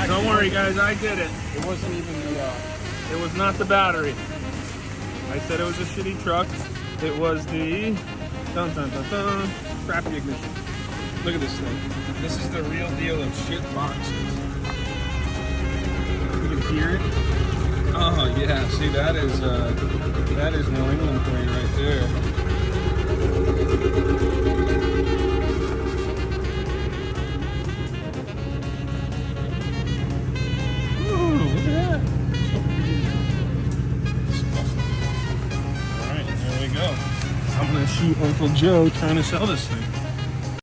Don't worry, guys, I did it. It wasn't even the. It was not the battery. I said it was a shitty truck. It was the crappy ignition. Look at this thing. This is the real deal of shit boxes. You can hear it. Oh yeah, see that is New England for you right there. Ooh, look at that. Alright, there we go. I'm gonna shoot Uncle Joe trying to sell this thing.